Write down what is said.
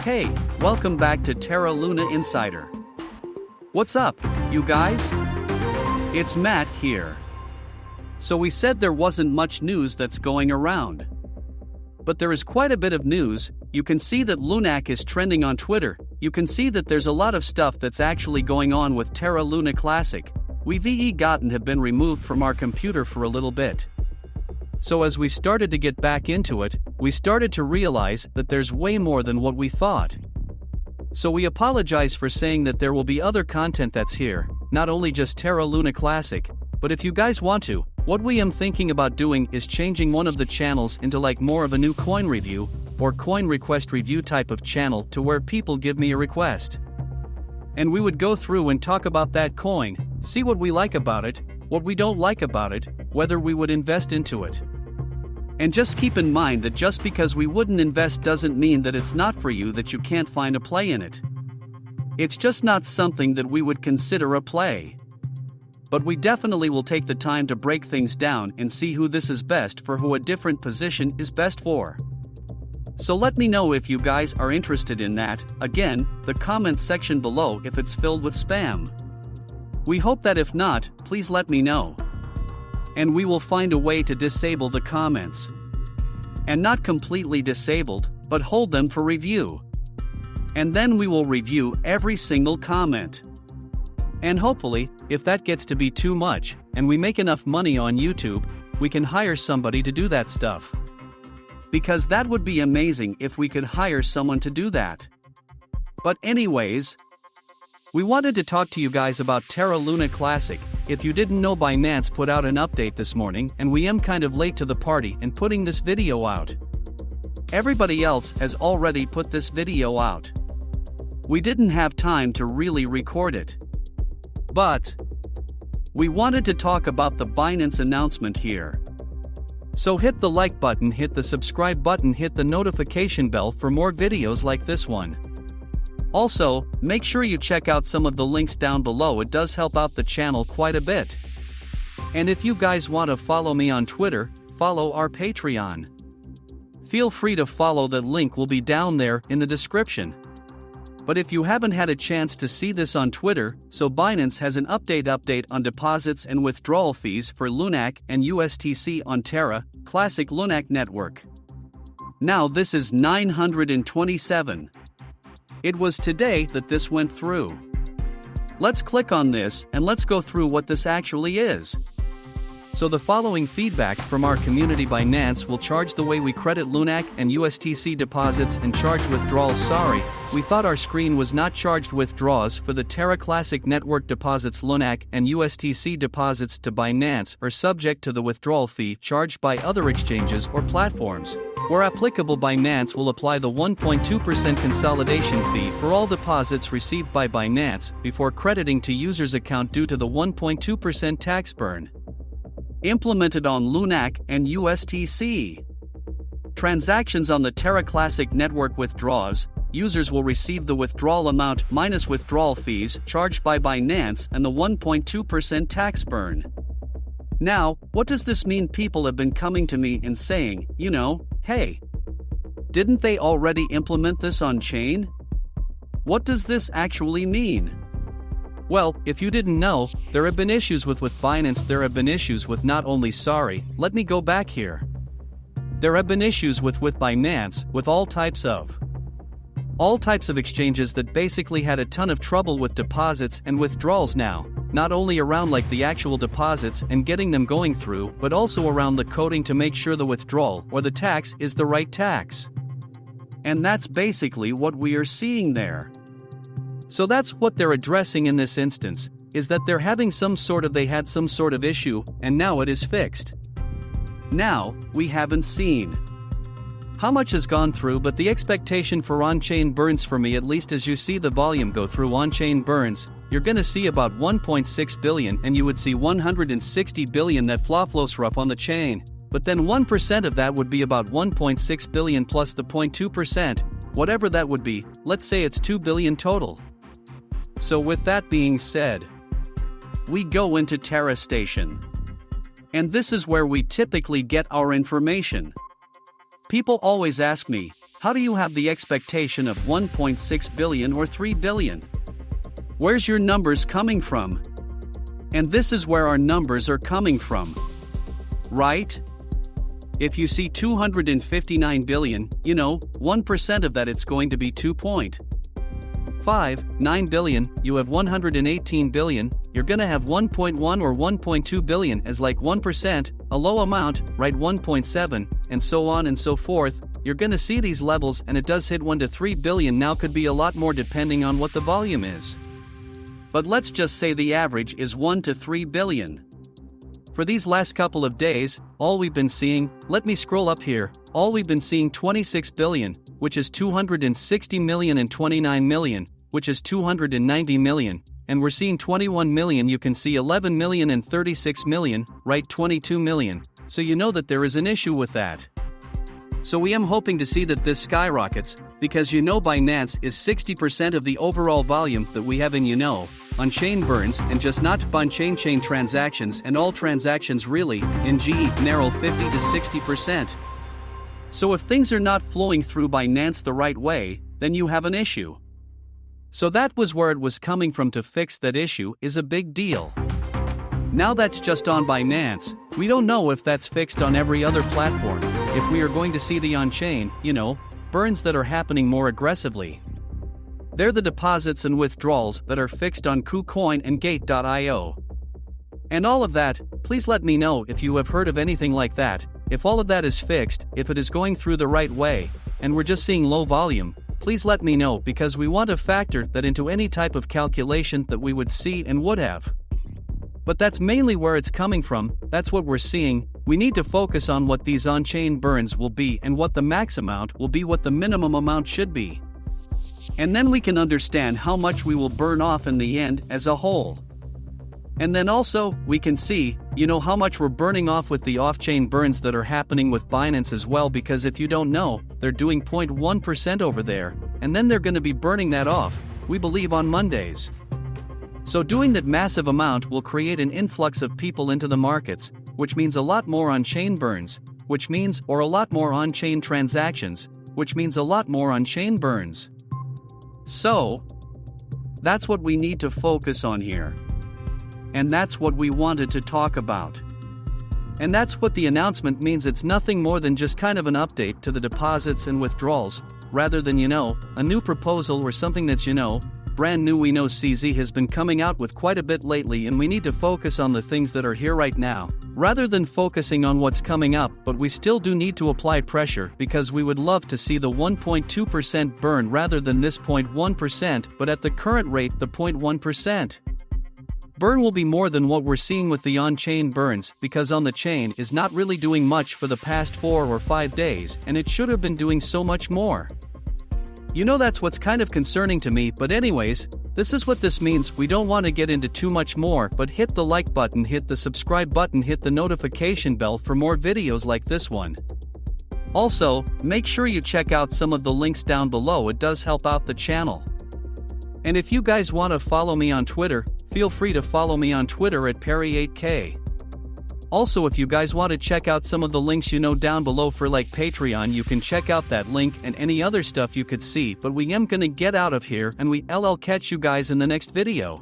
Hey, welcome back to Terra Luna Insider. What's up, you guys? It's Matt here. So we said there wasn't much news that's going around. But there is quite a bit of news. You can see that LUNAC is trending on Twitter. You can see that there's a lot of stuff that's actually going on with Terra Luna Classic. We've gotten have been removed from our computer for a little bit. So as we started to get back into it, we started to realize that there's way more than what we thought. So we apologize for saying that there will be other content that's here, not only just Terra Luna Classic, but if you guys want to, what we am thinking about doing is changing one of the channels into like more of a new coin review, or coin request review type of channel to where people give me a request. And we would go through and talk about that coin, see what we like about it, what we don't like about it, whether we would invest into it. And just keep in mind that just because we wouldn't invest doesn't mean that it's not for you, that you can't find a play in it. It's just not something that we would consider a play. But we definitely will take the time to break things down and see who this is best for, who a different position is best for. So let me know if you guys are interested in that, again, the comments section below if it's filled with spam. We hope that if not, please let me know. And we will find a way to disable the comments. And not completely disabled, but hold them for review. And then we will review every single comment. And hopefully, if that gets to be too much, and we make enough money on YouTube, we can hire somebody to do that stuff. Because that would be amazing if we could hire someone to do that. But anyways, we wanted to talk to you guys about Terra Luna Classic. If you didn't know, Binance put out an update this morning, and we am kind of late to the party in putting this video out. Everybody else has already put this video out. We didn't have time to really record it. But we wanted to talk about the Binance announcement here. So hit the like button, hit the subscribe button, hit the notification bell for more videos like this one. Also, make sure you check out some of the links down below, it does help out the channel quite a bit. And if you guys want to follow me on Twitter, follow our Patreon. Feel free to follow, the link will be down there in the description. But if you haven't had a chance to see this on Twitter, so Binance has an update on deposits and withdrawal fees for LUNAC and ustc on Terra Classic LUNAC network. Now this is 927. It was today that this went through. Let's click on this and let's go through what this actually is. So the following feedback from our community: Binance will charge the way we credit LUNAC and ustc deposits and charge withdrawals. Sorry, we thought our screen was not charged withdrawals for the Terra Classic network deposits. LUNAC and ustc deposits to Binance are subject to the withdrawal fee charged by other exchanges or platforms. Where applicable, Binance will apply the 1.2% consolidation fee for all deposits received by Binance before crediting to user's account due to the 1.2% tax burn. Implemented on LUNAC and ustc. Transactions on the Terra Classic network withdraws, users will receive the withdrawal amount minus withdrawal fees charged by Binance and the 1.2% tax burn. Now, what does this mean? People have been coming to me and saying, hey, didn't they already implement this on chain? What does this actually mean? Well, if you didn't know, there have been issues with Binance. There have been issues with not only, let me go back here. There have been issues with Binance, with all types of exchanges that basically had a ton of trouble with deposits and withdrawals now, not only around like the actual deposits and getting them going through, but also around the coding to make sure the withdrawal or the tax is the right tax. And that's basically what we are seeing there. So that's what they're addressing in this instance, is that they had some sort of issue, and now it is fixed. Now, we haven't seen how much has gone through, but the expectation for on-chain burns, for me at least, as you see the volume go through on-chain burns, you're gonna see about 1.6 billion, and you would see 160 billion that flows rough on the chain. But then 1% of that would be about 1.6 billion plus the 0.2%, whatever that would be, let's say it's 2 billion total. So with that being said, we go into Terra Station. And this is where we typically get our information. People always ask me, how do you have the expectation of 1.6 billion or 3 billion? Where's your numbers coming from? And this is where our numbers are coming from. Right? If you see 259 billion, 1% of that it's going to be 2.59 billion, you have 118 billion, you're gonna have 1.1 or 1.2 billion as like 1%, a low amount, right 1.7, and so on and so forth. You're gonna see these levels and it does hit 1 to 3 billion now, could be a lot more depending on what the volume is. But let's just say the average is 1 to 3 billion. For these last couple of days, all we've been seeing, let me scroll up here, all we've been seeing 26 billion, which is 260 million, and 29 million, which is 290 million, and we're seeing 21 million, you can see 11 million and 36 million, right 22 million, so you know that there is an issue with that. So we am hoping to see that this skyrockets, because Binance is 60% of the overall volume that we have in on-chain burns, and just not on-chain transactions, and all transactions really, in narrow 50 to 60%. So if things are not flowing through Binance the right way, then you have an issue. So that was where it was coming from. To fix that issue is a big deal. Now that's just on Binance, we don't know if that's fixed on every other platform, if we are going to see the on-chain, burns that are happening more aggressively. They're the deposits and withdrawals that are fixed on KuCoin and Gate.io. And all of that, please let me know if you have heard of anything like that, if all of that is fixed, if it is going through the right way, and we're just seeing low volume, please let me know, because we want to factor that into any type of calculation that we would see and would have. But that's mainly where it's coming from, that's what we're seeing. We need to focus on what these on-chain burns will be and what the max amount will be, what the minimum amount should be. And then we can understand how much we will burn off in the end as a whole. And then also, we can see, how much we're burning off with the off-chain burns that are happening with Binance as well, because if you don't know, they're doing 0.1% over there, and then they're going to be burning that off, we believe on Mondays. So doing that massive amount will create an influx of people into the markets, which means a lot more on-chain burns, which means or a lot more on-chain transactions, which means a lot more on-chain burns. So, that's what we need to focus on here. And that's what we wanted to talk about. And that's what the announcement means. It's nothing more than just kind of an update to the deposits and withdrawals, rather than a new proposal or something that's brand new. We know CZ has been coming out with quite a bit lately, and we need to focus on the things that are here right now, rather than focusing on what's coming up. But we still do need to apply pressure, because we would love to see the 1.2% burn rather than this 0.1%, but at the current rate the 0.1% burn will be more than what we're seeing with the on-chain burns, because on the chain is not really doing much for the past 4 or 5 days, and it should have been doing so much more. That's what's kind of concerning to me. But anyways, this is what this means. We don't want to get into too much more, but hit the like button, hit the subscribe button, hit the notification bell for more videos like this one. Also, make sure you check out some of the links down below, it does help out the channel. And if you guys want to follow me on Twitter, feel free to follow me on Twitter at Perry8K. Also, if you guys want to check out some of the links down below for like Patreon, you can check out that link and any other stuff you could see. But we am gonna get out of here, and I'll catch you guys in the next video.